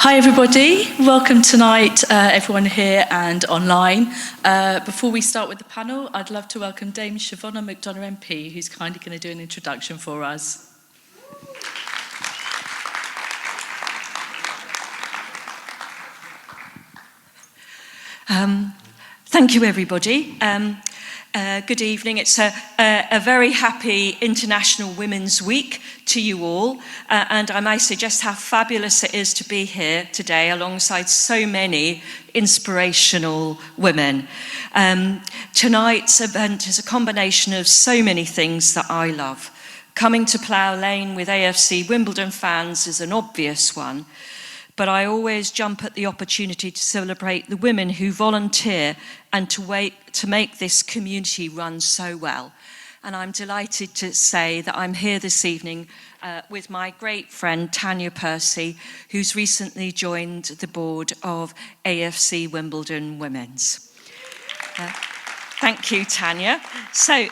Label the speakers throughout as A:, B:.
A: Hi everybody, welcome tonight, everyone here and online. Before we start with the panel, I'd love to welcome Dame Siobhán McDonagh MP, who's kindly going to do an introduction for us.
B: Thank you everybody. Good evening. It's a very happy International Women's Week to you all, and I may say just how fabulous it is to be here today alongside so many inspirational women. Tonight's event is a combination of so many things that I love. Coming to Plough Lane with AFC Wimbledon fans is an obvious one, but I always jump at the opportunity to celebrate the women who volunteer and to make this community run so well. And I'm delighted to say that I'm here this evening with my great friend Tanya Percy, who's recently joined the board of AFC Wimbledon Women's. Thank you, Tanya. So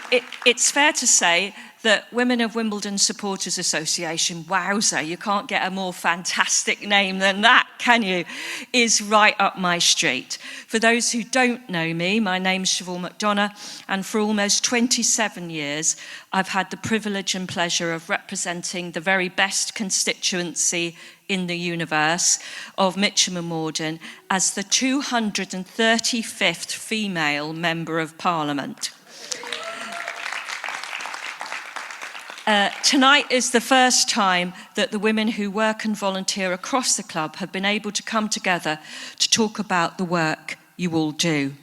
B: it's fair to say that Women of Wimbledon Supporters Association, wowza, you can't get a more fantastic name than that, can you? Is right up my street. For those who don't know me, my name's Siobhán McDonagh, and for almost 27 years, I've had the privilege and pleasure of representing the very best constituency in the universe of Mitcham and Morden as the 235th female Member of Parliament. Tonight is the first time that the women who work and volunteer across the club have been able to come together to talk about the work you all do.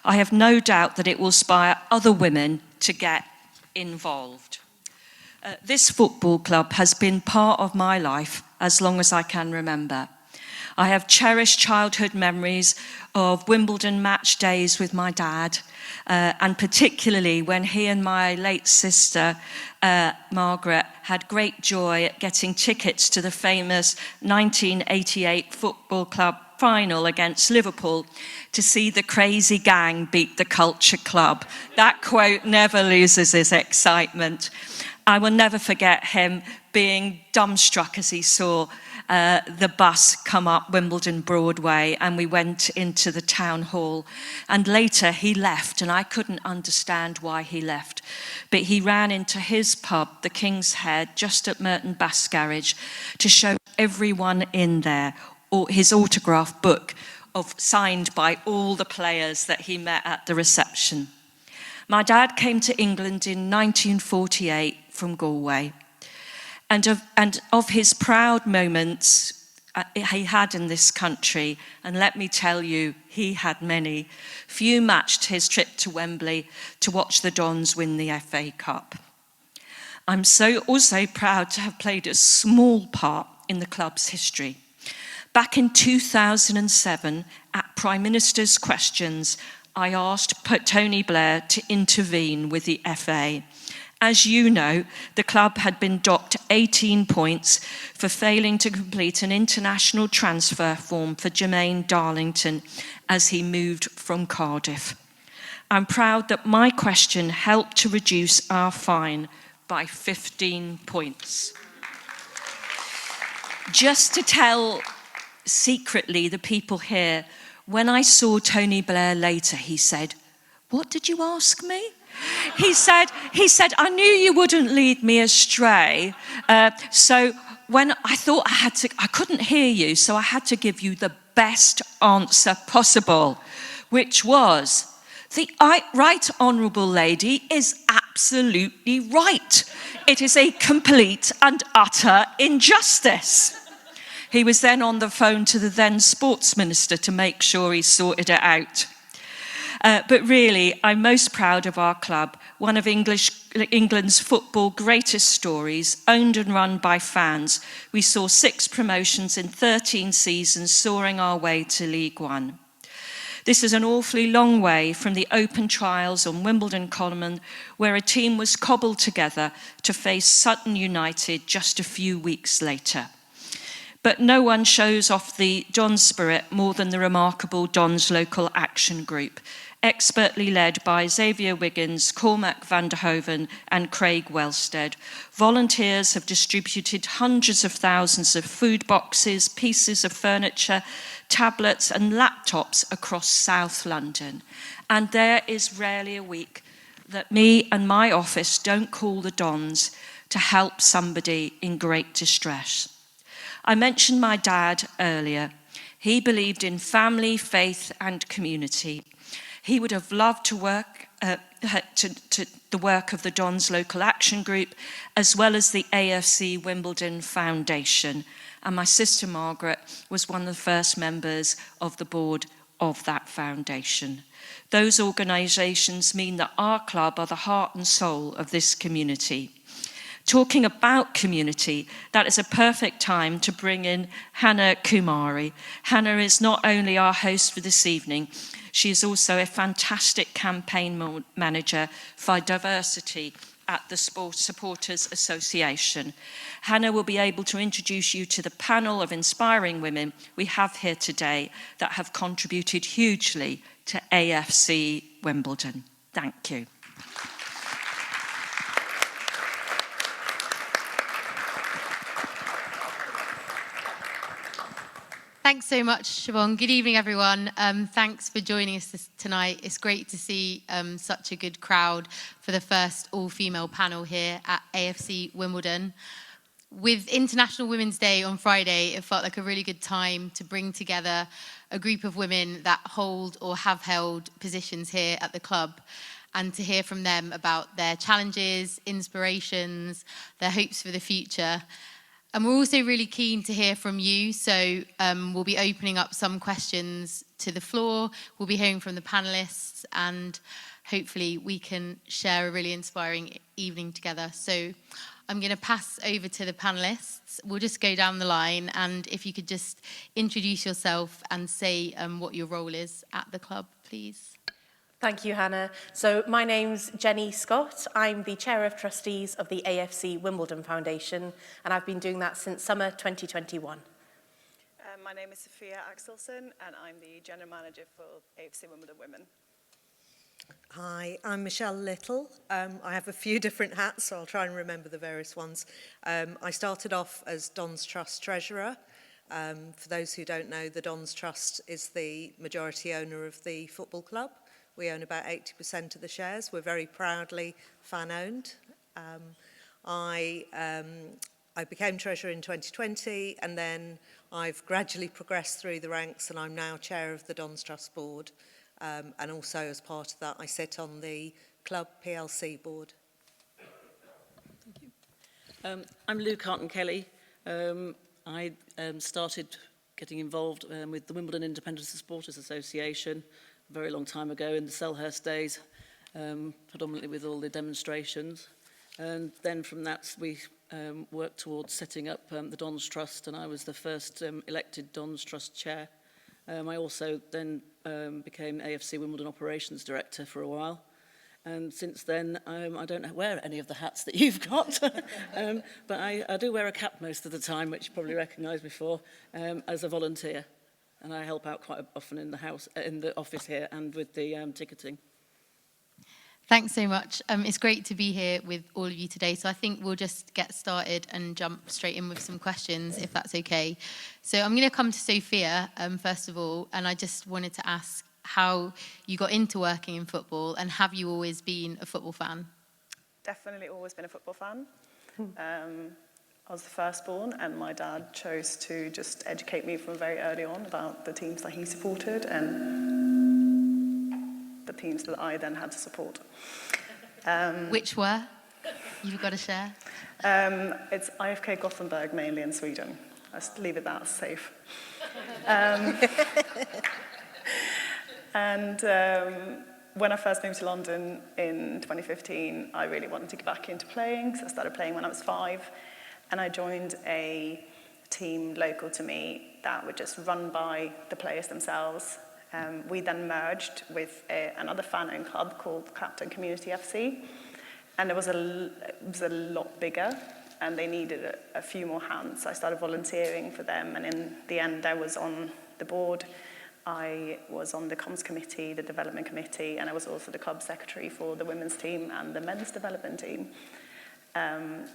B: I have no doubt that it will inspire other women to get involved. This football club has been part of my life as long as I can remember. I have cherished childhood memories of Wimbledon match days with my dad, and particularly when he and my late sister, Margaret, had great joy at getting tickets to the famous 1988 Football Club final against Liverpool to see the crazy gang beat the Culture Club. That quote never loses its excitement. I will never forget him being dumbstruck as he saw the bus come up Wimbledon Broadway, and we went into the town hall, and later he left, and I couldn't understand why he left, but he ran into his pub, the King's Head, just at Merton Bass Garage, to show everyone in there his autograph book signed by all the players that he met at the reception. My dad came to England in 1948 from Galway. And of his proud moments he had in this country, and let me tell you, he had many, few matched his trip to Wembley to watch the Dons win the FA Cup. I'm also proud to have played a small part in the club's history. Back in 2007, at Prime Minister's Questions, I asked Tony Blair to intervene with the FA. As you know, the club had been docked 18 points for failing to complete an international transfer form for Jermaine Darlington as he moved from Cardiff. I'm proud that my question helped to reduce our fine by 15 points. Just to tell secretly the people here, when I saw Tony Blair later, he said, "What did you ask me?" He said, "I knew you wouldn't lead me astray. So when I thought I couldn't hear you, so I had to give you the best answer possible, which was, the Right Honourable Lady is absolutely right. It is a complete and utter injustice." He was then on the phone to the then Sports Minister to make sure he sorted it out. But really, I'm most proud of our club, one of England's football greatest stories, owned and run by fans. We saw 6 promotions in 13 seasons, soaring our way to League One. This is an awfully long way from the open trials on Wimbledon Common, where a team was cobbled together to face Sutton United just a few weeks later. But no one shows off the Dons spirit more than the remarkable Dons Local Action Group. expertly led by Xavier Wiggins, Cormac van der Hoven and Craig Wellstead. Volunteers have distributed hundreds of thousands of food boxes, pieces of furniture, tablets and laptops across South London. And there is rarely a week that me and my office don't call the Dons to help somebody in great distress. I mentioned my dad earlier. He believed in family, faith and community. He would have loved to work to the work of the Dons Local Action Group, as well as the AFC Wimbledon Foundation. And my sister Margaret was one of the first members of the board of that foundation. Those organisations mean that our club are the heart and soul of this community. Talking about community, that is a perfect time to bring in Hannah Kumari. Hannah is not only our host for this evening, she is also a fantastic campaign manager for diversity at the Supporters Association. Hannah will be able to introduce you to the panel of inspiring women we have here today that have contributed hugely to AFC Wimbledon. Thank you.
C: Thanks so much, Siobhan. Good evening, everyone. Thanks for joining us tonight. It's great to see such a good crowd for the first all-female panel here at AFC Wimbledon. With International Women's Day on Friday, it felt like a really good time to bring together a group of women that hold or have held positions here at the club, and to hear from them about their challenges, inspirations, their hopes for the future. And we're also really keen to hear from you, so we'll be opening up some questions to the floor. We'll be hearing from the panellists, and hopefully we can share a really inspiring evening together. So I'm going to pass over to the panellists. We'll just go down the line, and if you could just introduce yourself and say what your role is at the club, please.
D: Thank you, Hannah. So my name's Jenny Scott. I'm the Chair of Trustees of the AFC Wimbledon Foundation, and I've been doing that since summer 2021.
E: My name is Sophia Axelson, and I'm the General Manager for AFC Wimbledon Women.
F: Hi, I'm Michelle Little. I have a few different hats, so I'll try and remember the various ones. I started off as Dons Trust Treasurer. For those who don't know, the Dons Trust is the majority owner of the football club. We own about 80% of the shares. We're very proudly fan-owned. I became Treasurer in 2020, and then I've gradually progressed through the ranks, and I'm now Chair of the Dons Trust Board. And also, as part of that, I sit on the Club PLC board.
G: Thank you. I'm Lou Carton-Kelly. I started getting involved with the Wimbledon Independent Supporters Association a very long time ago in the Selhurst days, predominantly with all the demonstrations. And then from that, we worked towards setting up the Dons Trust, and I was the first elected Dons Trust Chair. I also then became AFC Wimbledon Operations Director for a while. And since then, I don't wear any of the hats that you've got, but I do wear a cap most of the time, which you probably recognise before, as a volunteer. And I help out quite often in the office here and with the ticketing.
C: Thanks so much. It's great to be here with all of you today. So I think we'll just get started and jump straight in with some questions, if that's okay. So I'm going to come to Sophia, first of all, and I just wanted to ask how you got into working in football, and have you always been a football fan?
E: Definitely always been a football fan. I was the firstborn, and my dad chose to just educate me from very early on about the teams that he supported and the teams that I then had to support.
C: Which were? You've got to share.
E: It's IFK Gothenburg, mainly in Sweden. Let's leave it that safe. When I first moved to London in 2015, I really wanted to get back into playing, so I started playing when I was 5. And I joined a team local to me that would just run by the players themselves. We then merged with another fan-owned club called Clapton Community FC. And it was a lot bigger, and they needed a few more hands. So I started volunteering for them, and in the end, I was on the board. I was on the comms committee, the development committee, and I was also the club secretary for the women's team and the men's development team. And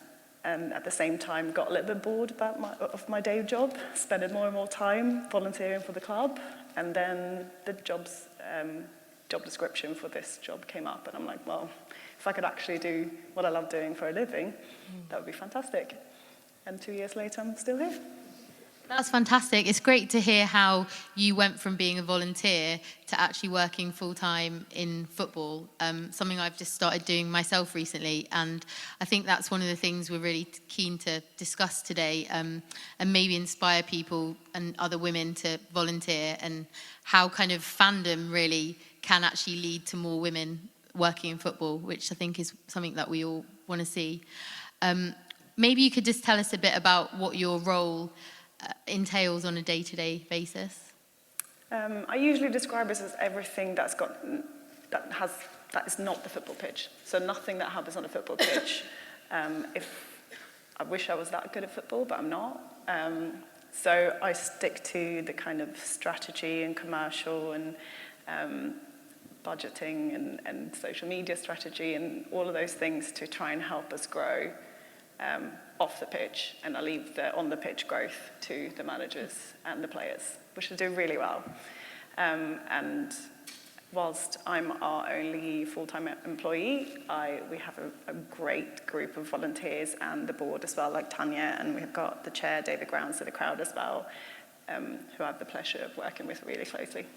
E: at the same time got a little bit bored of my day job, spending more and more time volunteering for the club, and then the job description for this job came up, and I'm like, well, if I could actually do what I love doing for a living, that would be fantastic. And 2 years later, I'm still here.
C: That's fantastic. It's great to hear how you went from being a volunteer to actually working full-time in football, something I've just started doing myself recently. And I think that's one of the things we're really keen to discuss today, and maybe inspire people and other women to volunteer, and how kind of fandom really can actually lead to more women working in football, which I think is something that we all want to see. Maybe you could just tell us a bit about what your role entails on a day-to-day basis.
E: I usually describe it as everything that is not the football pitch. So nothing that happens on a football pitch. I wish I was that good at football, but I'm not. So I stick to the kind of strategy and commercial and budgeting and social media strategy and all of those things to try and help us grow off the pitch, and I leave the on-the-pitch growth to the managers and the players, which are doing really well. And whilst I'm our only full-time employee, we have a great group of volunteers and the board as well, like Tanya, and we've got the chair, David Grounds, of the crowd as well, who I have the pleasure of working with really closely.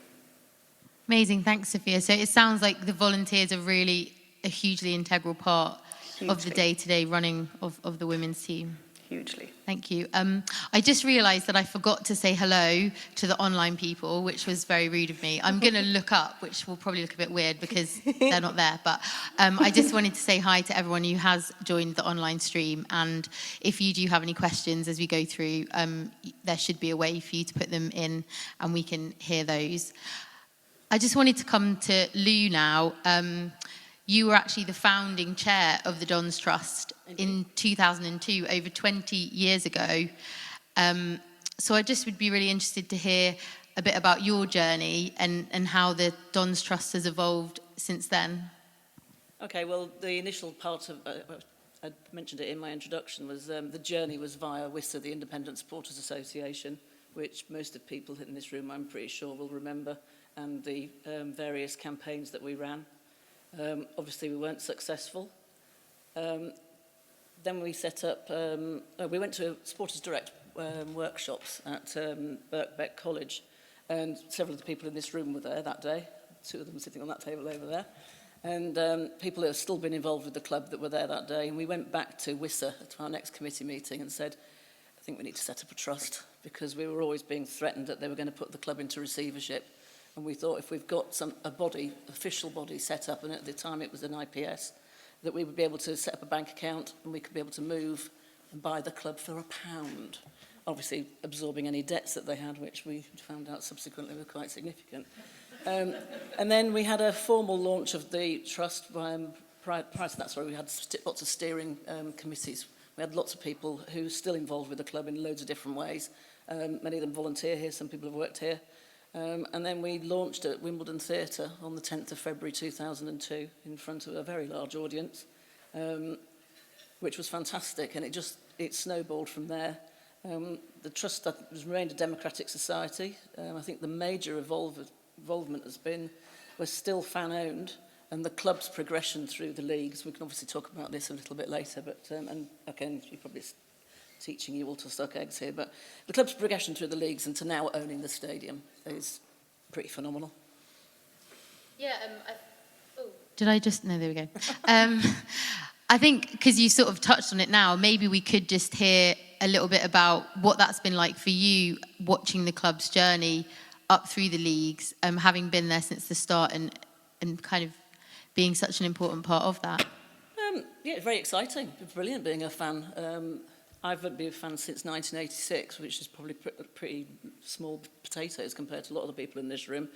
C: Amazing, thanks, Sophia. So it sounds like the volunteers are really a hugely integral part of the day-to-day running of the women's team.
E: Hugely.
C: Thank you. I just realised that I forgot to say hello to the online people, which was very rude of me. I'm going to look up, which will probably look a bit weird because they're not there. But I just wanted to say hi to everyone who has joined the online stream. And if you do have any questions as we go through, there should be a way for you to put them in and we can hear those. I just wanted to come to Lou now. You were actually the founding chair of the Dons Trust in 2002, over 20 years ago. So I just would be really interested to hear a bit about your journey and how the Dons Trust has evolved since then.
G: Okay, well, the initial part of, I mentioned it in my introduction, was the journey was via WISA, the Independent Supporters Association, which most of people in this room, I'm pretty sure, will remember, and the various campaigns that we ran. Obviously, we weren't successful. Then we set up, we went to Supporters Direct workshops at Birkbeck College, and several of the people in this room were there that day, 2 of them sitting on that table over there, and people who have still been involved with the club that were there that day, and we went back to WISA at our next committee meeting and said, I think we need to set up a trust, because we were always being threatened that they were going to put the club into receivership. And we thought if we've got a body, official body set up, and at the time it was an IPS, that we would be able to set up a bank account and we could be able to move and buy the club for £1. Obviously absorbing any debts that they had, which we found out subsequently were quite significant. And then we had a formal launch of the trust. Prior to that, we had lots of steering committees. We had lots of people who are still involved with the club in loads of different ways. Many of them volunteer here, some people have worked here. And then we launched at Wimbledon Theatre on the 10th of February 2002 in front of a very large audience, which was fantastic, and it snowballed from there. The trust has remained a democratic society. I think the major involvement has been, we're still fan-owned, and the club's progression through the leagues, we can obviously talk about this a little bit later, but and again, you probably teaching you all to suck eggs here, but the club's progression through the leagues and to now owning the stadium is pretty phenomenal.
C: Yeah, Did I just... No, there we go. I think, because you sort of touched on it now, maybe we could just hear a little bit about what that's been like for you, watching the club's journey up through the leagues, having been there since the start and kind of being such an important part of that.
G: Yeah, it's very exciting. It's brilliant being a fan. I've been a fan since 1986, which is probably pretty small potatoes compared to a lot of the people in this room.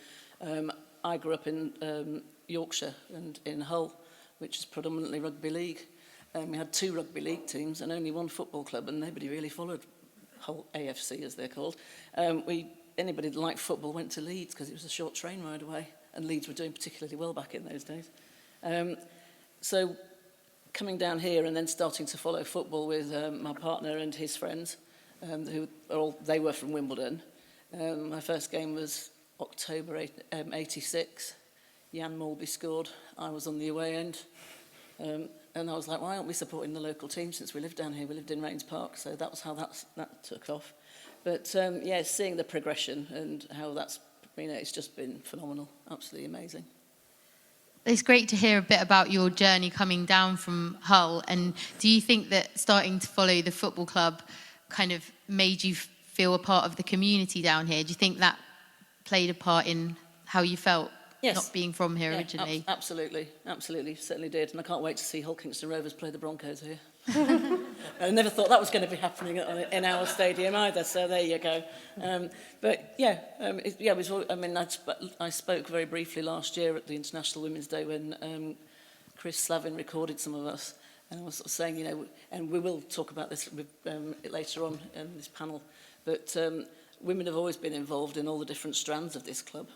G: I grew up in Yorkshire and in Hull, which is predominantly rugby league. We had 2 rugby league teams and only 1 football club, and nobody really followed Hull AFC, as they're called. We anybody that liked football went to Leeds because it was a short train ride away, and Leeds were doing particularly well back in those days. So coming down here and then starting to follow football with my partner and his friends, they were from Wimbledon. My first game was October 86. Jan Mulby scored. I was on the away end. And I was like, why aren't we supporting the local team since we lived down here? We lived in Rains Park, so that was how that took off. But yeah, seeing the progression and how that's, it's just been phenomenal, absolutely amazing.
C: It's great to hear a bit about your journey coming down from Hull. And do you think that starting to follow the football club kind of made you feel a part of the community down here? Do you think that played a part in how you felt?
G: Yes.
C: Not being from here originally.
G: Absolutely, certainly did. And I can't wait to see Hull Kingston Rovers play the Broncos here. I never thought that was going to be happening in our stadium either, so there you go. But yeah, it was. I spoke very briefly last year at the International Women's Day when Chris Slavin recorded some of us, and I was sort of saying, and we will talk about this later on in this panel, but women have always been involved in all the different strands of this club,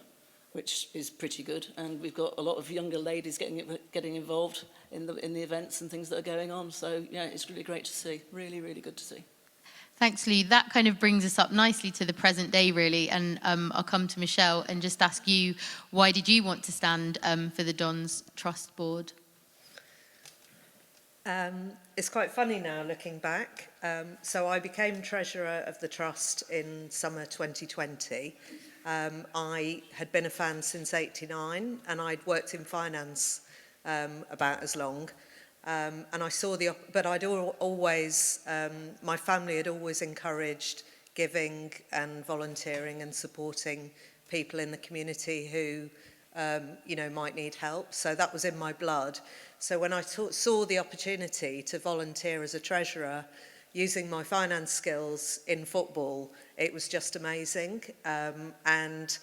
G: which is pretty good, and we've got a lot of younger ladies getting involved in the events and things that are going on. So yeah, it's really great to see. Really, really good to see.
C: Thanks, Lou. That kind of brings us up nicely to the present day, really. And I'll come to Michelle and just ask you, why did you want to stand for the Dons Trust Board?
F: It's quite funny now looking back. So I became treasurer of the trust in summer 2020. I had been a fan since '89, and I'd worked in finance about as long. And I saw but I'd always, my family had always encouraged giving and volunteering and supporting people in the community who, might need help. So that was in my blood. So when I saw the opportunity to volunteer as a treasurer, using my finance skills in football, it was just amazing. And,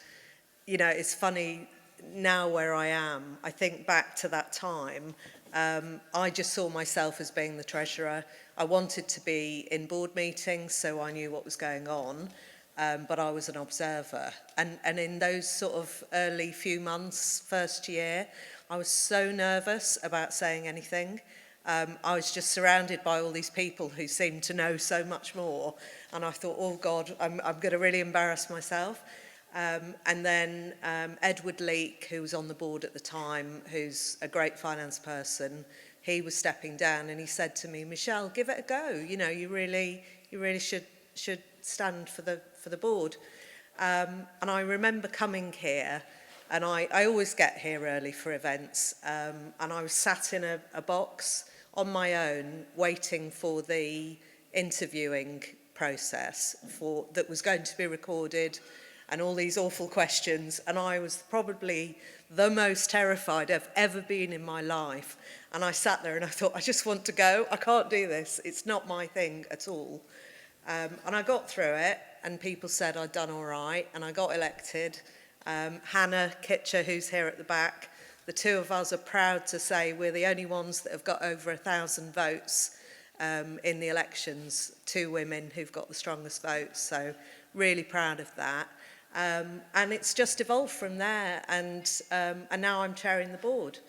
F: it's funny now where I am. I think back to that time, I just saw myself as being the treasurer. I wanted to be in board meetings, so I knew what was going on, but I was an observer. And in those sort of early few months, first year, I was so nervous about saying anything. I was just surrounded by all these people who seemed to know so much more. And I thought, oh God, I'm going to really embarrass myself. And then Edward Leake, who was on the board at the time, who's a great finance person, he was stepping down and he said to me, Michelle, give it a go. You really should stand for the board. And I remember coming here, and I always get here early for events, and I was sat in a box on my own, waiting for the interviewing process that was going to be recorded, and all these awful questions. And I was probably the most terrified I've ever been in my life. And I sat there and I thought, I just want to go. I can't do this. It's not my thing at all. And I got through it, and people said I'd done all right, and I got elected. Hannah Kitcher, who's here at the back, the two of us are proud to say we're the only ones that have got over 1,000 votes in the elections, 2 women who've got the strongest votes, so really proud of that. And it's just evolved from there, and now I'm chairing the board.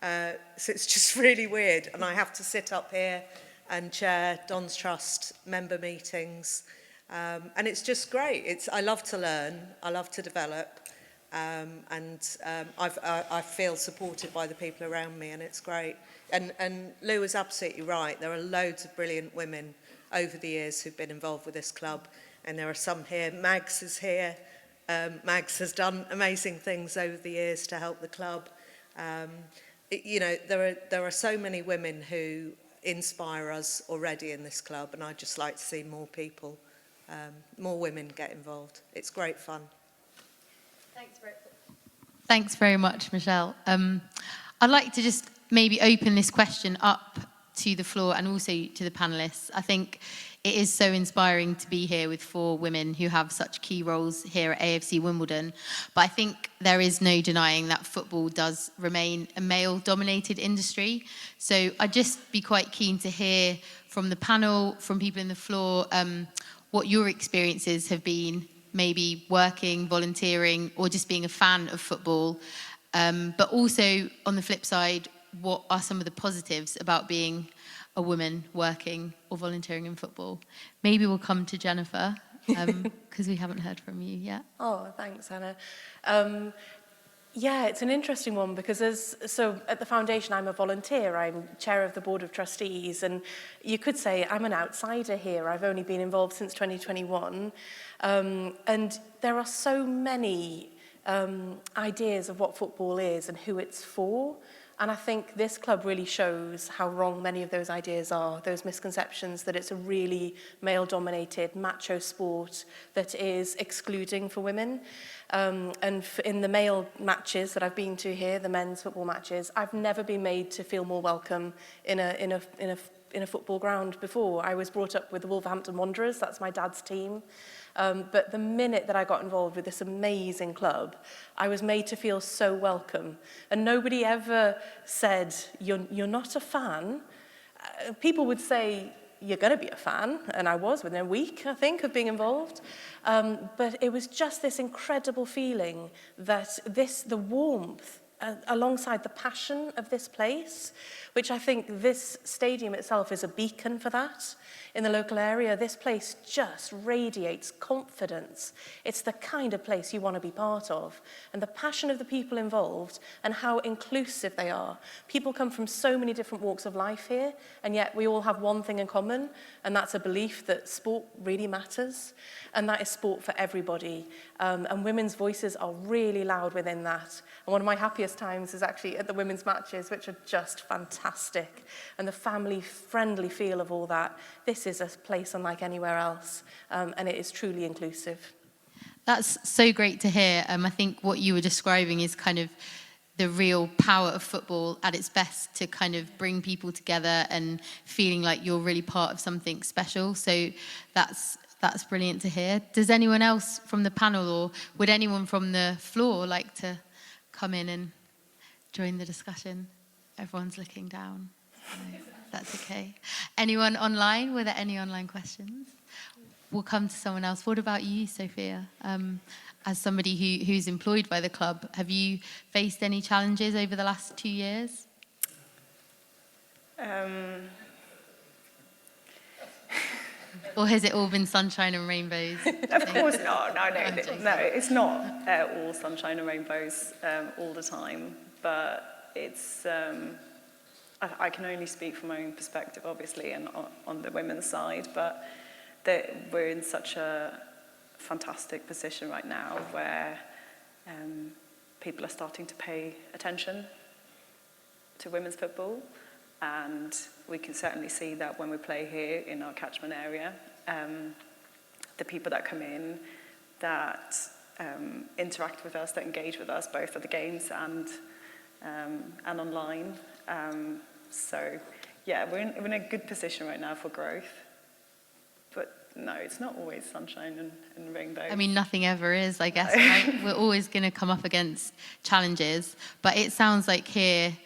F: So it's just really weird, and I have to sit up here and chair Dons Trust member meetings, and it's just great. I love to learn, I love to develop. I feel supported by the people around me, and it's great. And Lou is absolutely right. There are loads of brilliant women over the years who've been involved with this club, and there are some here. Mags is here. Mags has done amazing things over the years to help the club. There are so many women who inspire us already in this club, and I'd just like to see more people, more women get involved. It's great fun.
C: Thanks very much, Michelle. I'd like to just maybe open this question up to the floor and also to the panellists. I think it is so inspiring to be here with 4 women who have such key roles here at AFC Wimbledon. But I think there is no denying that football does remain a male-dominated industry. So I'd just be quite keen to hear from the panel, from people in the floor, what your experiences have been maybe working, volunteering, or just being a fan of football. But also, on the flip side, what are some of the positives about being a woman working or volunteering in football? Maybe we'll come to Jennifer, because we haven't heard from you yet.
D: Oh, thanks, Hannah. Yeah, it's an interesting one because so at the foundation I'm a volunteer, I'm chair of the board of trustees, and you could say I'm an outsider here. I've only been involved since 2021, and there are so many ideas of what football is and who it's for. And I think this club really shows how wrong many of those ideas are, those misconceptions that it's a really male-dominated, macho sport that is excluding for women. In the male matches that I've been to here, the men's football matches, I've never been made to feel more welcome in a football ground before. I was brought up with the Wolverhampton Wanderers, that's my dad's team. But the minute that I got involved with this amazing club, I was made to feel so welcome. And nobody ever said, you're not a fan. People would say, you're going to be a fan. And I was within a week, I think, of being involved. But it was just this incredible feeling that the warmth, alongside the passion of this place, which I think this stadium itself is a beacon for that. In the local area, this place just radiates confidence. It's the kind of place you want to be part of. And the passion of the people involved and how inclusive they are. People come from so many different walks of life here, and yet we all have one thing in common, and that's a belief that sport really matters, and that is sport for everybody. And women's voices are really loud within that. And one of my happiest times is actually at the women's matches, which are just fantastic. And the family-friendly feel of all that. This is a place unlike anywhere else, and it is truly inclusive.
C: That's so great to hear. I think what you were describing is kind of the real power of football at its best to kind of bring people together and feeling like you're really part of something special. So that's brilliant to hear. Does anyone else from the panel, or would anyone from the floor like to come in and join the discussion? Everyone's looking down. So that's okay. Anyone online? Were there any online questions? We'll come to someone else. What about you, Sophia? As somebody who's employed by the club, have you faced any challenges over the last 2 years? Or has it all been sunshine and rainbows?
E: Of course not. No, it's not all sunshine and rainbows all the time. But it's, I can only speak from my own perspective, obviously, and on the women's side. But we're in such a fantastic position right now where people are starting to pay attention to women's football. And we can certainly see that when we play here in our catchment area, the people that come in, that interact with us, that engage with us, both at the games and online. So, yeah, we're in a good position right now for growth. But no, it's not always sunshine and rainbows.
C: I mean, nothing ever is, I guess, right? We're always going to come up against challenges. But it sounds like here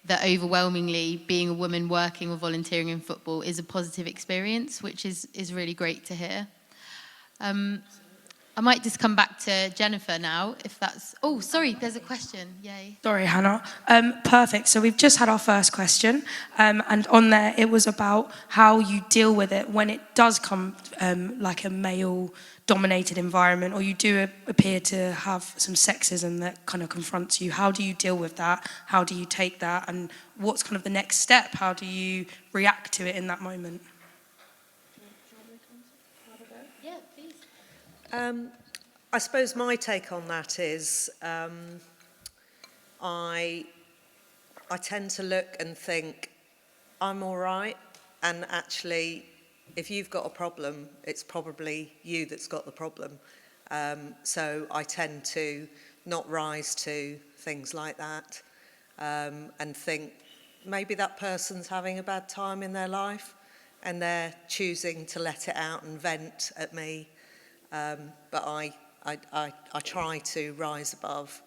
C: that overwhelmingly being a woman working or volunteering in football is a positive experience, which is really great to hear. I might just come back to Jennifer now, if that's... Oh, sorry, there's a question. Yay.
H: Sorry, Hannah. Perfect. So we've just had our first question, and on there it was about how you deal with it when it does come like a male-dominated environment, or you do appear to have some sexism that kind of confronts you. How do you deal with that? How do you take that? And what's kind of the next step? How do you react to it in that moment?
C: Yeah, please.
F: I suppose my take on that is I tend to look and think, I'm all right, and actually, if you've got a problem, it's probably you that's got the problem. So I tend to not rise to things like that and think maybe that person's having a bad time in their life and they're choosing to let it out and vent at me. But I try to rise above.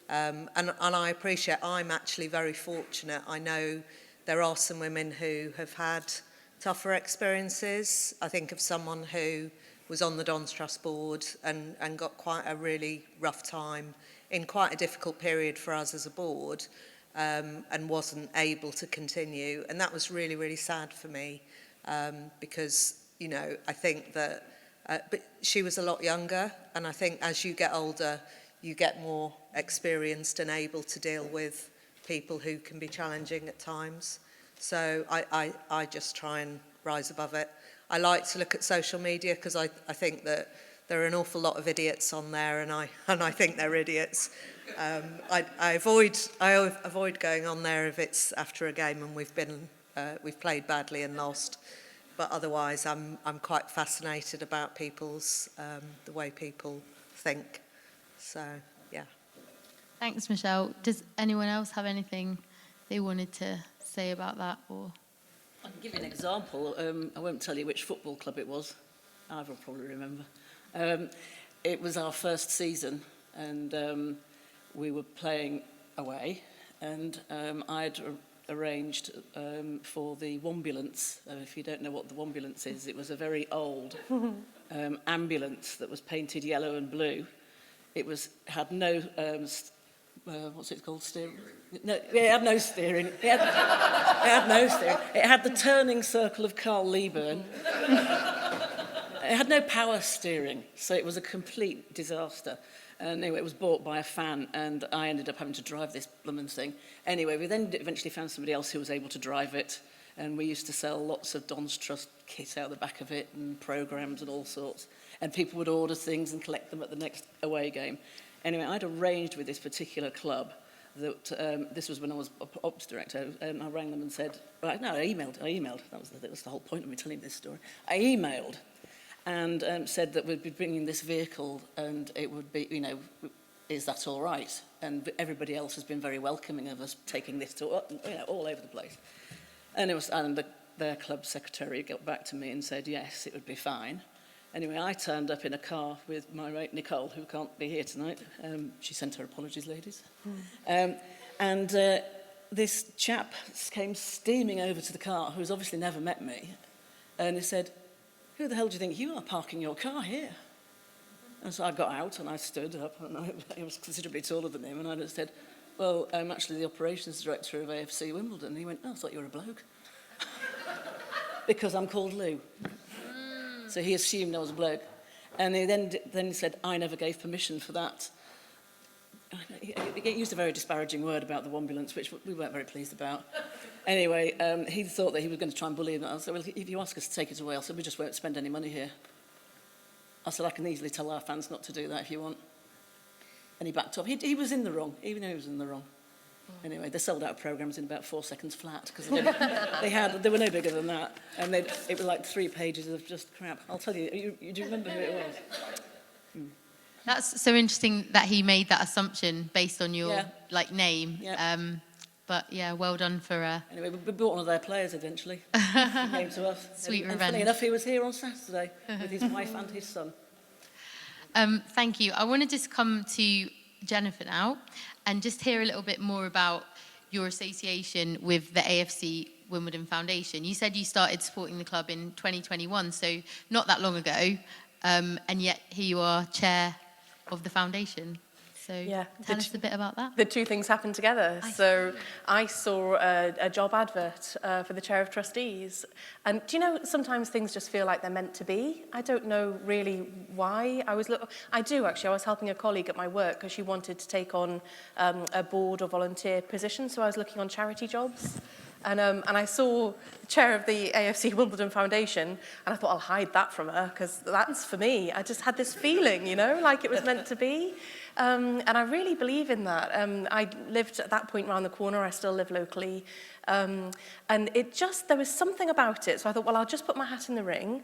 F: And I appreciate, I'm actually very fortunate. I know there are some women who have had tougher experiences. I think of someone who was on the Don's Trust board and got quite a really rough time in quite a difficult period for us as a board, and wasn't able to continue. And that was really, really sad for me, because, you know, I think that but she was a lot younger, and I think as you get older, you get more experienced and able to deal with people who can be challenging at times. So I just try and rise above it. I like to look at social media because I think that there are an awful lot of idiots on there, and I think they're idiots. I avoid going on there if it's after a game and we've played badly and lost. But otherwise, I'm quite fascinated about people's the way people think. So yeah.
C: Thanks, Michelle. Does anyone else have anything they wanted to say about that? Or
G: I can give you an example. I won't tell you which football club it was. I will probably remember. It was our first season, and we were playing away, and I'd arranged for the Wombulance. If you don't know what the Wombulance is, it was a very old ambulance that was painted yellow and blue. It had no what's it called? Steering? No, it had no steering. It had no steering. It had the turning circle of Carl Lieburn. It had no power steering, so it was a complete disaster. And anyway, it was bought by a fan, and I ended up having to drive this blooming thing. Anyway, we then eventually found somebody else who was able to drive it, and we used to sell lots of Don's Trust kit out the back of it, and programmes and all sorts. And people would order things and collect them at the next away game. Anyway, I'd arranged with this particular club that this was when I was ops director, and I rang them and said, right, no, I emailed. That was the whole point of me telling this story. I emailed and said that we'd be bringing this vehicle, and it would be, you know, is that all right? And everybody else has been very welcoming of us taking this to, you know, all over the place. And their club secretary got back to me and said, yes, it would be fine. Anyway, I turned up in a car with my mate Nicole, who can't be here tonight. She sent her apologies, ladies. This chap came steaming over to the car, who's obviously never met me, and he said, who the hell do you think you are parking your car here? And so I got out and I stood up, and I was considerably taller than him, and I just said, well, I'm actually the operations director of AFC Wimbledon. And he went, oh, I thought you were a bloke. Because I'm called Lou. So he assumed I was a bloke. And he then said, I never gave permission for that. He used a very disparaging word about the Wombulance, which we weren't very pleased about. Anyway, he thought that he was going to try and bully him. I said, well, if you ask us to take it away, I said, we just won't spend any money here. I said, I can easily tell our fans not to do that if you want. And he backed off. He was in the wrong, even though he was in the wrong. Anyway, they sold out programmes in about 4 seconds flat, because they were no bigger than that. And it was like 3 pages of just crap. I'll tell you, you do remember who it was?
C: that's so interesting that he made that assumption based on your name.
G: Yeah.
C: But yeah, well done for.
G: Anyway, we bought one of their players eventually. He came to us.
C: Sweet
G: and
C: revenge.
G: Funny enough, he was here on Saturday with his wife and his son.
C: Thank you. I want to just come to Jennifer now and just hear a little bit more about your association with the AFC Wimbledon Foundation. You said you started supporting the club in 2021, so not that long ago, and yet here you are, chair of the foundation. So tell us a bit about that.
D: The two things happened together. So I saw a job advert for the chair of trustees. And do you know, sometimes things just feel like they're meant to be. I don't know really why. I do actually. I was helping a colleague at my work because she wanted to take on a board or volunteer position. So I was looking on charity jobs. And I saw the chair of the AFC Wimbledon Foundation, and I thought, I'll hide that from her, because that's for me. I just had this feeling, you know, like it was meant to be. And I really believe in that. I lived at that point around the corner. I still live locally. And there was something about it. So I thought, well, I'll just put my hat in the ring.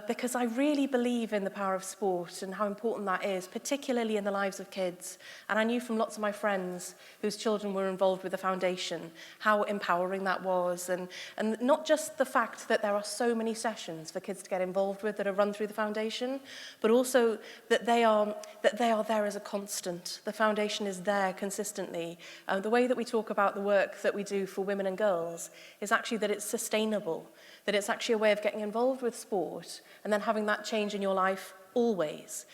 D: Because I really believe in the power of sport and how important that is, particularly in the lives of kids. And I knew from lots of my friends whose children were involved with the foundation how empowering that was. And not just the fact that there are so many sessions for kids to get involved with that are run through the foundation, but also that they are there as a constant. The foundation is there consistently. The way that we talk about the work that we do for women and girls is actually that it's sustainable. that it's actually a way of getting involved with sport and then having that change in your life always.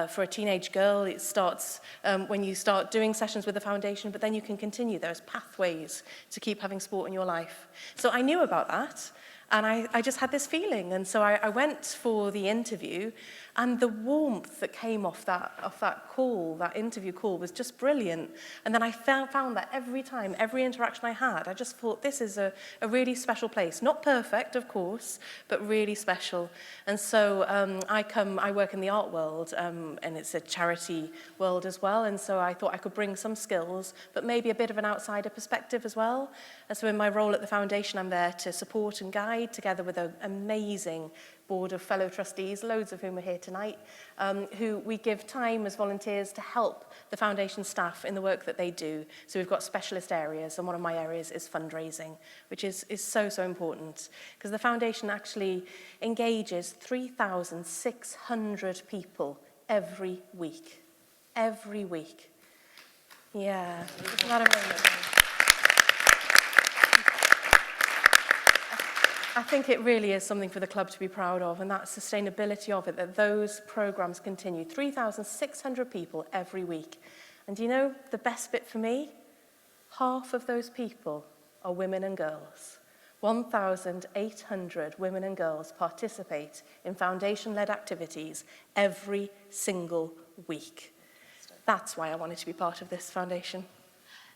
D: For a teenage girl, it starts when you start doing sessions with the foundation, but then you can continue. There's pathways to keep having sport in your life. So I knew about that, and I just had this feeling. And so I went for the interview, and the warmth that came off that call, that interview call, was just brilliant. And then I found that every time, every interaction I had, I just thought this is a really special place. Not perfect, of course, but really special. And so I work in the art world, and it's a charity world as well. And so I thought I could bring some skills, but maybe a bit of an outsider perspective as well. And so in my role at the foundation, I'm there to support and guide, together with an amazing board of fellow trustees, loads of whom are here tonight, who we give time as volunteers to help the foundation staff in the work that they do. So we've got specialist areas, and one of my areas is fundraising, which is so important, because the foundation actually engages 3,600 people every week. Every week. Yeah, isn't that amazing? I think it really is something for the club to be proud of, and that sustainability of it, that those programs continue. 3,600 people every week. And do you know the best bit for me? Half of those people are women and girls. 1,800 women and girls participate in foundation-led activities every single week. That's why I wanted to be part of this foundation.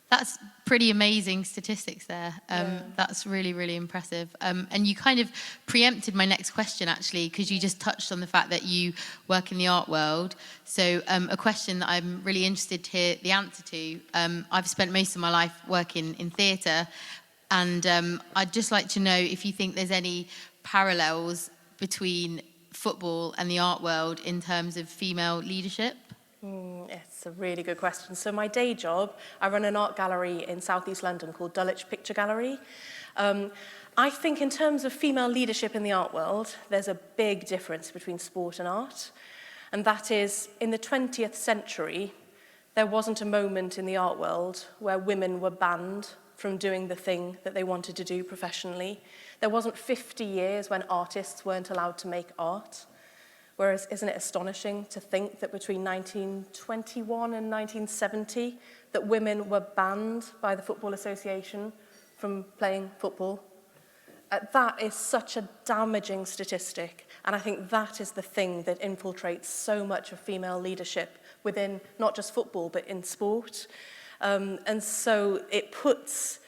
C: That's pretty amazing statistics there. That's really, really impressive. And you kind of preempted my next question, actually, because you just touched on the fact that you work in the art world. So a question that I'm really interested to hear the answer to. I've spent most of my life working in theatre, and I'd just like to know if you think there's any parallels between football and the art world in terms of female leadership.
D: It's a really good question. So my day job, I run an art gallery in South East London called Dulwich Picture Gallery. I think in terms of female leadership in the art world, there's a big difference between sport and art. And that is, in the 20th century, there wasn't a moment in the art world where women were banned from doing the thing that they wanted to do professionally. There wasn't 50 years when artists weren't allowed to make art. Whereas, isn't it astonishing to think that between 1921 and 1970, that women were banned by the Football Association from playing football? That is such a damaging statistic, and I think that is the thing that infiltrates so much of female leadership within not just football, but in sport. And so it puts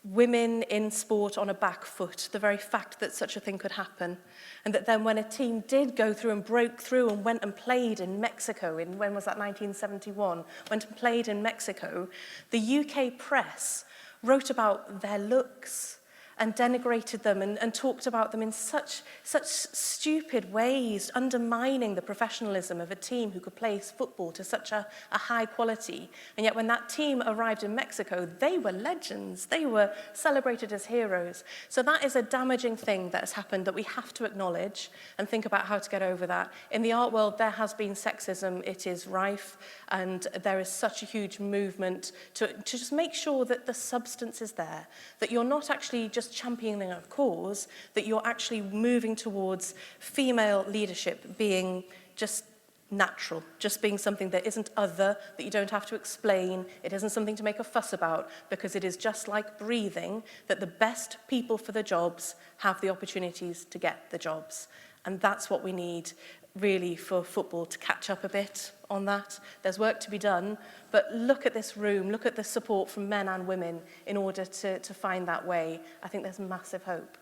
D: women in sport on a back foot, the very fact that such a thing could happen. And that then when a team did go through and broke through and went and played in Mexico, when was that, 1971, went and played in Mexico, the UK press wrote about their looks and denigrated them and talked about them in such stupid ways, undermining the professionalism of a team who could play football to such a high quality. And yet when that team arrived in Mexico, they were legends. They were celebrated as heroes. So that is a damaging thing that has happened that we have to acknowledge and think about how to get over that. In the art world, there has been sexism. It is rife, and there is such a huge movement to just make sure that the substance is there, that you're not actually just championing a cause, that you're actually moving towards female leadership being just natural, just being something that isn't other, that you don't have to explain, it isn't something to make a fuss about, because it is just like breathing, that the best people for the jobs have the opportunities to get the jobs. And that's what we need really for football to catch up a bit on that. There's work to be done, but look at this room, look at the support from men and women in order to find that way. I think there's massive hope.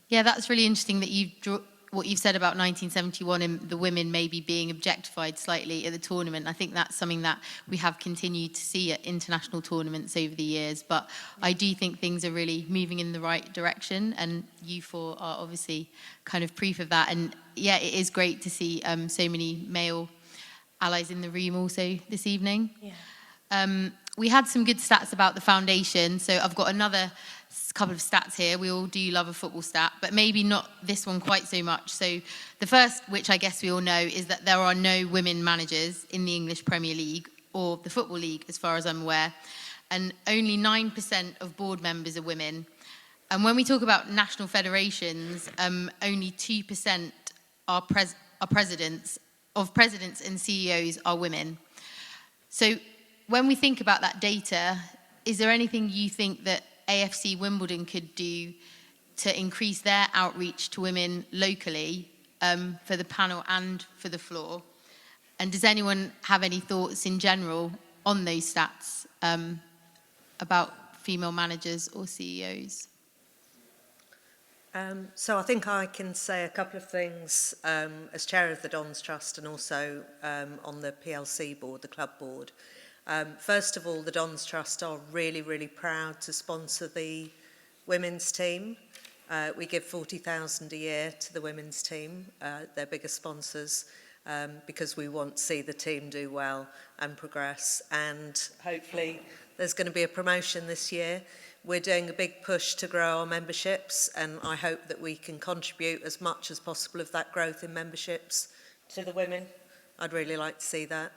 C: Yeah, that's really interesting that what you've said about 1971 and the women maybe being objectified slightly at the tournament. I think that's something that we have continued to see at international tournaments over the years, but I do think things are really moving in the right direction, and you four are obviously kind of proof of that. And yeah, it is great to see so many male allies in the room also this evening. Yeah. We had some good stats about the foundation, so I've got another couple of stats here. We all do love a football stat, but maybe not this one quite so much. So the first, which I guess we all know, is that there are no women managers in the English Premier League or the Football League, as far as I'm aware, and only 9% of board members are women. And when we talk about national federations, only 2% are presidents and CEOs are women. So when we think about that data, is there anything you think that AFC Wimbledon could do to increase their outreach to women locally for the panel and for the floor? And does anyone have any thoughts in general on those stats about female managers or CEOs?
F: So I think I can say a couple of things as chair of the Dons Trust and also on the PLC board, the club board. First of all, the Dons Trust are really, really proud to sponsor the women's team. We give 40,000 a year to the women's team, their biggest sponsors, because we want to see the team do well and progress. And hopefully there's going to be a promotion this year. We're doing a big push to grow our memberships, and I hope that we can contribute as much as possible of that growth in memberships to the women. I'd really like to see that.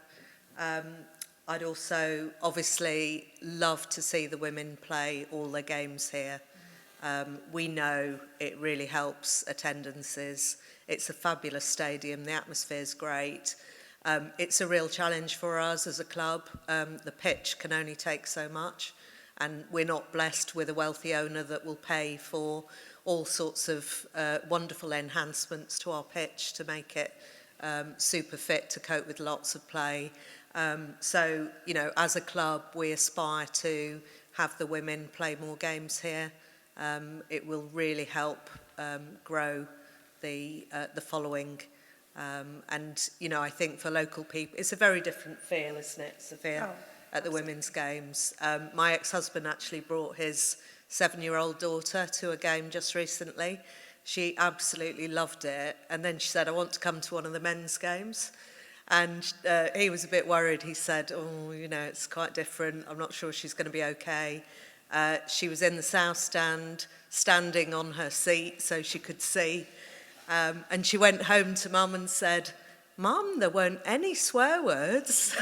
F: I'd also obviously love to see the women play all their games here. We know it really helps attendances. It's a fabulous stadium, the atmosphere's great. It's a real challenge for us as a club. The pitch can only take so much, and we're not blessed with a wealthy owner that will pay for all sorts of wonderful enhancements to our pitch to make it super fit to cope with lots of play. So, you know, as a club, we aspire to have the women play more games here. It will really help grow the following. And, you know, I think for local people, it's a very different feel, isn't it, Sophia, at the women's games. My ex-husband actually brought his 7-year-old daughter to a game just recently. She absolutely loved it. And then she said, I want to come to one of the men's games. And he was a bit worried. He said, oh, you know, it's quite different. I'm not sure she's going to be okay. She was in the south stand, standing on her seat so she could see. And she went home to Mum and said, Mum, there weren't any swear words.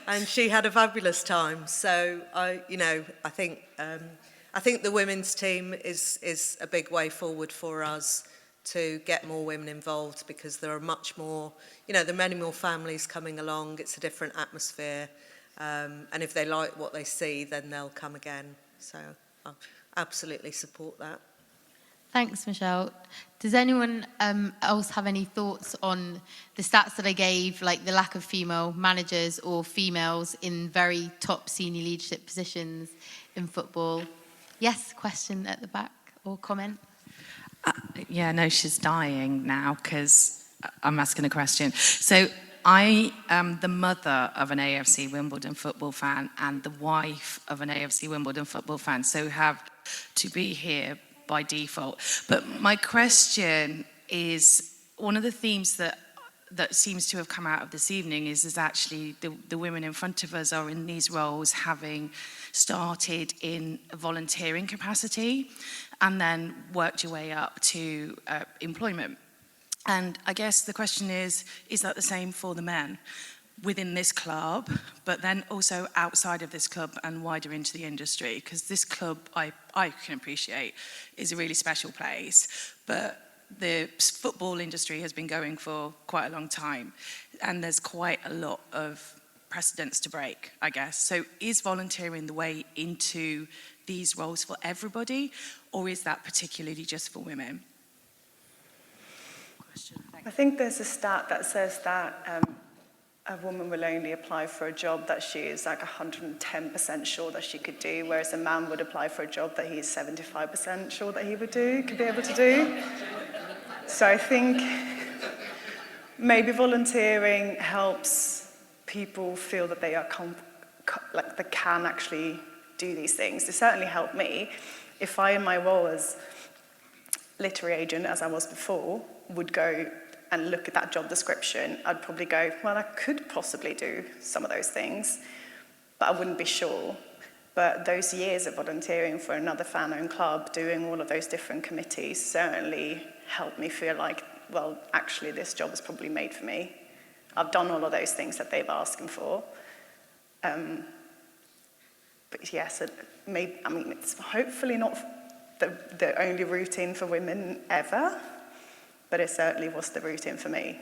F: And she had a fabulous time. So, I think the women's team is a big way forward for us to get more women involved, because there are much more, you know, there are many more families coming along. It's a different atmosphere. And if they like what they see, then they'll come again. So I absolutely support that.
C: Thanks, Michelle. Does anyone else have any thoughts on the stats that I gave, like the lack of female managers or females in very top senior leadership positions in football? Yes, question at the back or comment?
I: Yeah, no, she's dying now because I'm asking a question. So I am the mother of an AFC Wimbledon football fan and the wife of an AFC Wimbledon football fan, so have to be here by default. But my question is, one of the themes that seems to have come out of this evening is actually the women in front of us are in these roles having started in a volunteering capacity and then worked your way up to employment. And I guess the question is that the same for the men within this club, but then also outside of this club and wider into the industry? Because this club, I can appreciate, is a really special place, but the football industry has been going for quite a long time, and there's quite a lot of precedents to break, I guess. So is volunteering the way into these roles for everybody, or is that particularly just for women?
E: I think there's a stat that says that a woman will only apply for a job that she is like 110% sure that she could do, whereas a man would apply for a job that he's 75% sure that he could be able to do. So I think maybe volunteering helps people feel that they are like they can actually do these things. It certainly helped me. If I, in my role as literary agent, as I was before, would go and look at that job description, I'd probably go, well, I could possibly do some of those things, but I wouldn't be sure. But those years of volunteering for another fan-owned club, doing all of those different committees, certainly helped me feel like, well, actually, this job is probably made for me. I've done all of those things that they've asked for. But yes, it's hopefully not the only routine for women ever, but it certainly was the routine for me.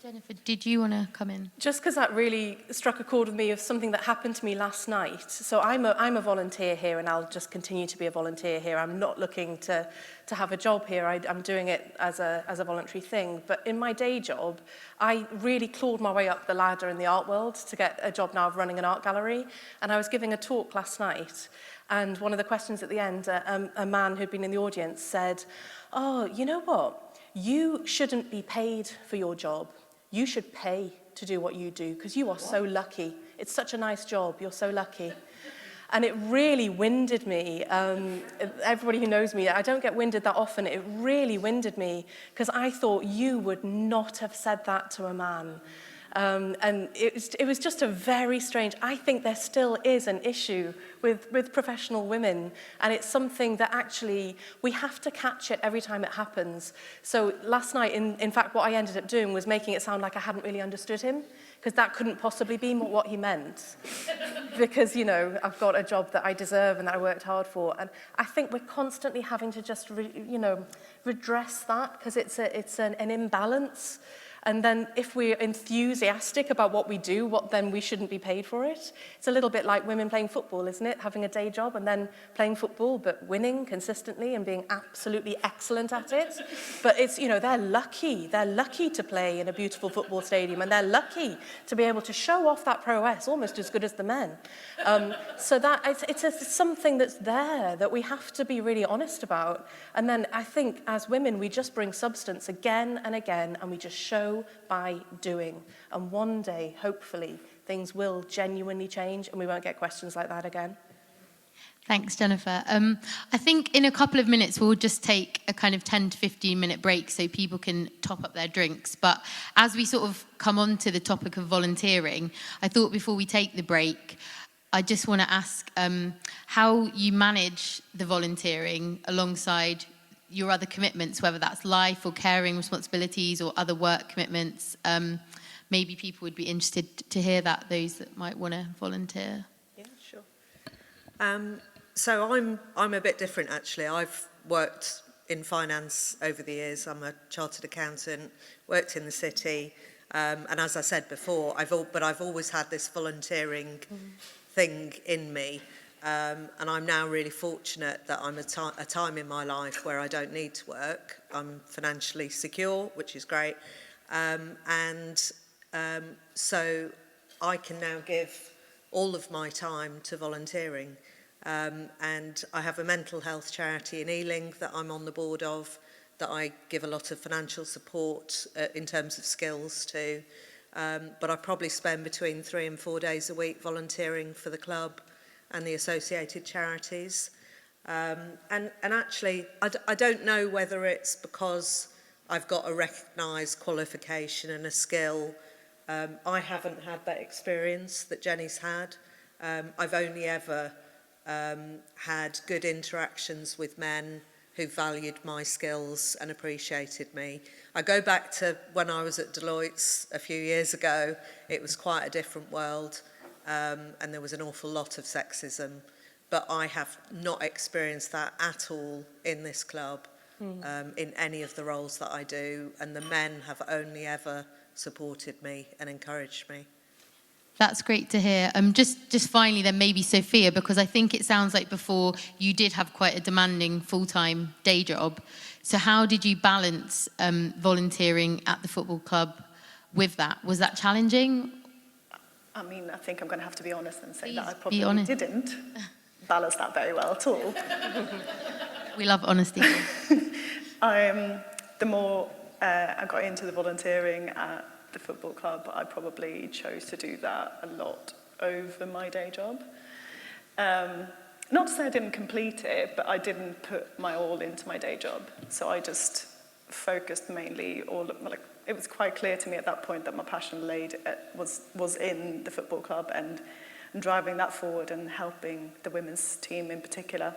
C: Jennifer, did you want to come in?
D: Just because that really struck a chord with me of something that happened to me last night. So I'm a volunteer here, and I'll just continue to be a volunteer here. I'm not looking to have a job here. I'm doing it as a voluntary thing. But in my day job, I really clawed my way up the ladder in the art world to get a job now of running an art gallery. And I was giving a talk last night, and one of the questions at the end, a man who'd been in the audience said, "Oh, you know what? You shouldn't be paid for your job. You should pay to do what you do because you are so lucky. It's such a nice job. You're so lucky." And it really winded me. Everybody who knows me, I don't get winded that often. It really winded me because I thought you would not have said that to a man. And it was just a very strange, I think there still is an issue with professional women, and it's something that actually, we have to catch it every time it happens. So last night, in fact, what I ended up doing was making it sound like I hadn't really understood him, because that couldn't possibly be what he meant. Because, I've got a job that I deserve and that I worked hard for. And I think we're constantly having to just, redress that, because it's an imbalance. And then if we're enthusiastic about what we do, then we shouldn't be paid for it. It's a little bit like women playing football, isn't it? Having a day job and then playing football, but winning consistently and being absolutely excellent at it. But it's, they're lucky. They're lucky to play in a beautiful football stadium, and they're lucky to be able to show off that prowess almost as good as the men. So that it's something that's there that we have to be really honest about. And then I think as women, we just bring substance again and again, and we just show by doing. And one day, hopefully, things will genuinely change and we won't get questions like that again.
C: Thanks, Jennifer. I think in a couple of minutes, we'll just take a kind of 10 to 15 minute break so people can top up their drinks. But as we sort of come on to the topic of volunteering, I thought before we take the break, I just want to ask how you manage the volunteering alongside your other commitments, whether that's life or caring responsibilities or other work commitments. Maybe people would be interested to hear that, those that might want to volunteer.
F: Yeah, sure. So I'm a bit different, actually. I've worked in finance over the years. I'm a chartered accountant, worked in the city, and as I said before, I've always had this volunteering thing in me. And I'm now really fortunate that I'm at a time in my life where I don't need to work. I'm financially secure, which is great. So I can now give all of my time to volunteering. And I have a mental health charity in Ealing that I'm on the board of, that I give a lot of financial support in terms of skills to. But I probably spend between 3 and 4 days a week volunteering for the club and the associated charities. And actually, I don't know whether it's because I've got a recognised qualification and a skill. I haven't had that experience that Jenny's had. I've only ever had good interactions with men who valued my skills and appreciated me. I go back to when I was at Deloitte's a few years ago. It was quite a different world. And there was an awful lot of sexism, but I have not experienced that at all in this club, in any of the roles that I do, and the men have only ever supported me and encouraged me.
C: That's great to hear. Just finally then, maybe Sophia, because I think it sounds like before you did have quite a demanding full-time day job. So how did you balance volunteering at the football club with that? Was that challenging?
E: I mean, I think I'm going to have to be honest and say
C: Please
E: that I
C: be
E: probably
C: honest.
E: didn't balance that very well at all.
C: We love honesty.
E: The more I got into the volunteering at the football club, I probably chose to do that a lot over my day job. Not to say I didn't complete it, but I didn't put my all into my day job. So I just focused mainly it was quite clear to me at that point that my passion was in the football club and driving that forward and helping the women's team in particular.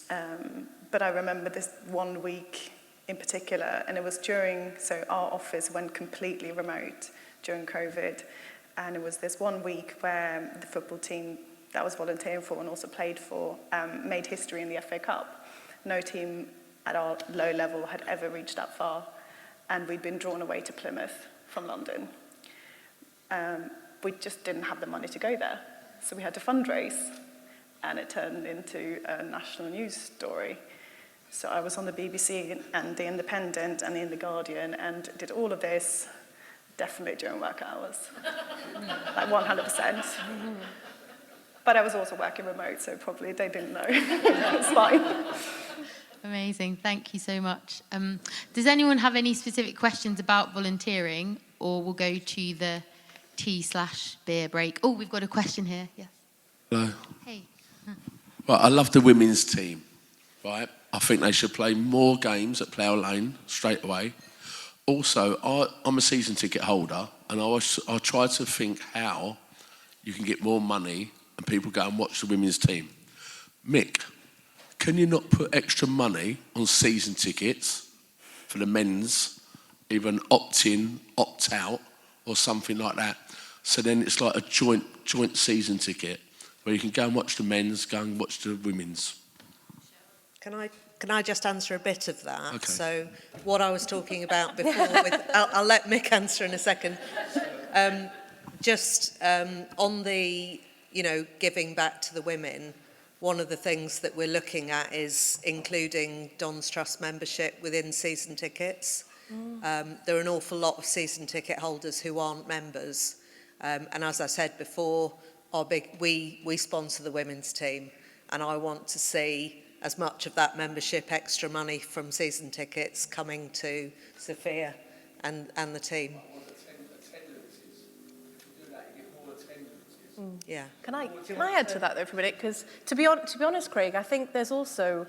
E: But I remember this one week in particular, and it was so our office went completely remote during COVID, and it was this one week where the football team that I was volunteering for and also played for made history in the FA Cup. No team at our low level had ever reached that far, and we'd been drawn away to Plymouth from London. We just didn't have the money to go there, so we had to fundraise, and it turned into a national news story. So I was on the BBC and the Independent and in the Guardian and did all of this, definitely during work hours, like 100%. But I was also working remote, so probably they didn't know. It's fine.
C: Amazing. Thank you so much. Does anyone have any specific questions about volunteering, or we'll go to the tea/beer break? Oh, we've got a question here. Yes.
J: Hello.
C: Hey.
J: Right, I love the women's team, right? I think they should play more games at Plough Lane straight away. Also, I'm a season ticket holder, and I try to think how you can get more money and people go and watch the women's team. Mick, can you not put extra money on season tickets for the men's, either an opt-in, opt-out, or something like that? So then it's like a joint season ticket where you can go and watch the men's, go and watch the women's.
F: Can I just answer a bit of that?
J: Okay.
F: So what I was talking about before, I'll let Mick answer in a second. On the, giving back to the women, one of the things that we're looking at is including Don's Trust membership within season tickets. There are an awful lot of season ticket holders who aren't members. And as I said before, we sponsor the women's team, and I want to see as much of that membership extra money from season tickets coming to Sophia and the team. Yeah.
D: Can I add to that though for a minute? Because to be honest, Craig, I think there's also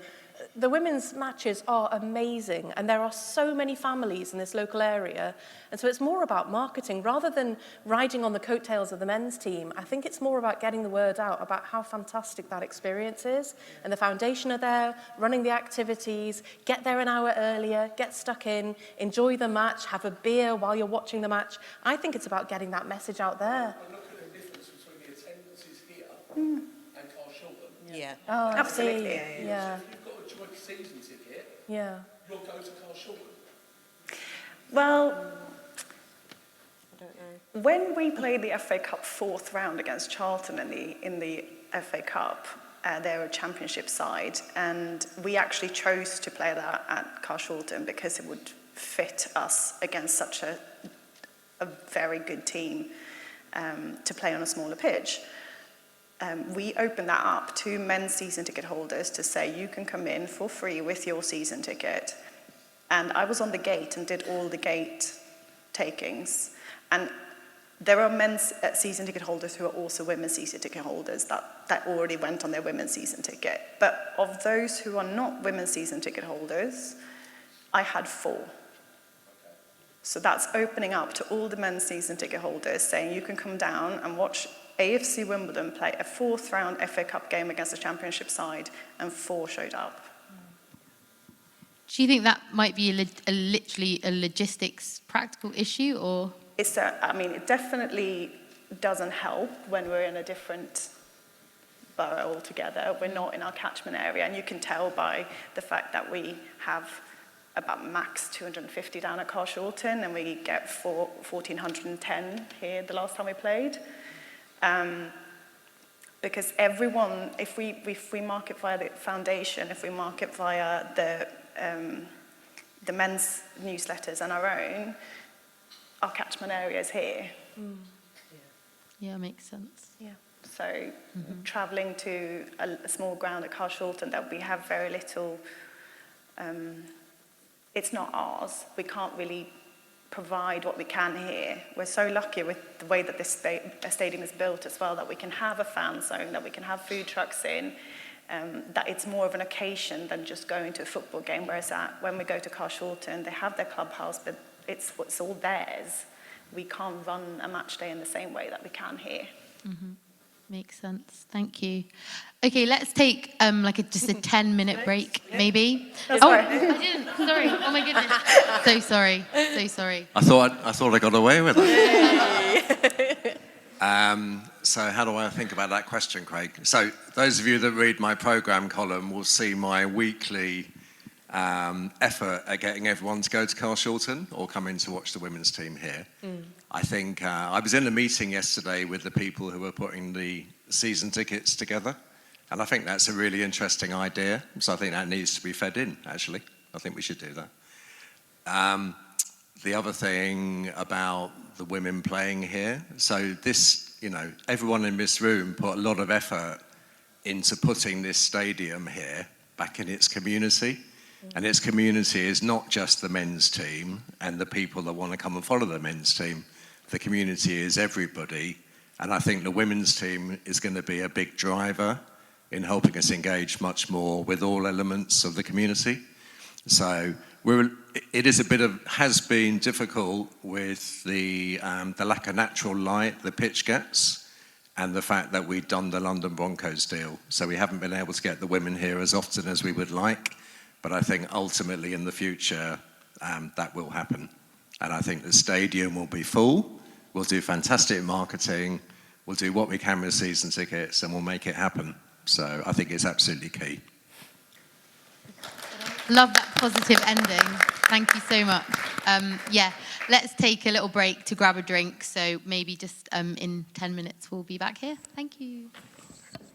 D: the women's matches are amazing, and there are so many families in this local area, and so it's more about marketing rather than riding on the coattails of the men's team. I think it's more about getting the word out about how fantastic that experience is, and the foundation are there, running the activities, get there an hour earlier, get stuck in, enjoy the match, have a beer while you're watching the match. I think it's about getting that message out there.
J: Look at the difference between the attendances here and Carshalton.
F: Yeah.
D: Oh,
E: Absolutely.
D: Yeah.
J: If you've got a joint season ticket,
D: Yeah.
J: you'll go to Carshalton.
E: Well,
F: I don't know.
E: when we played the FA Cup fourth round against Charlton in the FA Cup, they're a championship side, and we actually chose to play that at Carshalton because it would fit us against such a very good team to play on a smaller pitch. We opened that up to men's season ticket holders to say you can come in for free with your season ticket. And I was on the gate and did all the gate takings. And there are men's season ticket holders who are also women's season ticket holders that already went on their women's season ticket. But of those who are not women's season ticket holders, I had 4. So that's opening up to all the men's season ticket holders, saying you can come down and watch AFC Wimbledon play a fourth round FA Cup game against the championship side, and 4 showed up.
C: Do you think that might be literally a logistics practical issue, or?
E: It definitely doesn't help when we're in a different borough altogether. We're not in our catchment area, and you can tell by the fact that we have about max 250 down at Carshalton, and we get 1,410 here the last time we played. Because everyone, if we market via the foundation, if we market via the men's newsletters and our own, our catchment area is here.
C: Yeah, makes sense.
E: Yeah. So travelling to a small ground at Carshalton that we have very little, it's not ours. We can't really provide what we can here. We're so lucky with the way that this stadium is built as well, that we can have a fan zone, that we can have food trucks in, that it's more of an occasion than just going to a football game, whereas when we go to Carshalton, they have their clubhouse, but it's all theirs. We can't run a match day in the same way that we can here.
C: Mm-hmm. Makes sense. Thank you. Okay, let's take just a 10-minute break, maybe.
E: Sorry.
C: I didn't. Sorry. Oh my goodness. So sorry. So sorry.
K: I thought I got away with it. So how do I think about that question, Craig? So those of you that read my programme column will see my weekly effort at getting everyone to go to Carshalton or come in to watch the women's team here. I think I was in a meeting yesterday with the people who were putting the season tickets together, and I think that's a really interesting idea. So I think that needs to be fed in, actually. I think we should do that. The other thing about the women playing here, so this, you know, everyone in this room put a lot of effort into putting this stadium here back in its community. And its community is not just the men's team and the people that want to come and follow the men's team. The community is everybody. And I think the women's team is going to be a big driver in helping us engage much more with all elements of the community. So it is has been difficult with the lack of natural light the pitch gets and the fact that we've done the London Broncos deal. So we haven't been able to get the women here as often as we would like. But I think ultimately in the future, that will happen. And I think the stadium will be full. We'll do fantastic marketing. We'll do what we can with season tickets and we'll make it happen. So I think it's absolutely key.
C: Love that positive ending. Thank you so much. Yeah, let's take a little break to grab a drink. So maybe just in 10 minutes we'll be back here. Thank you.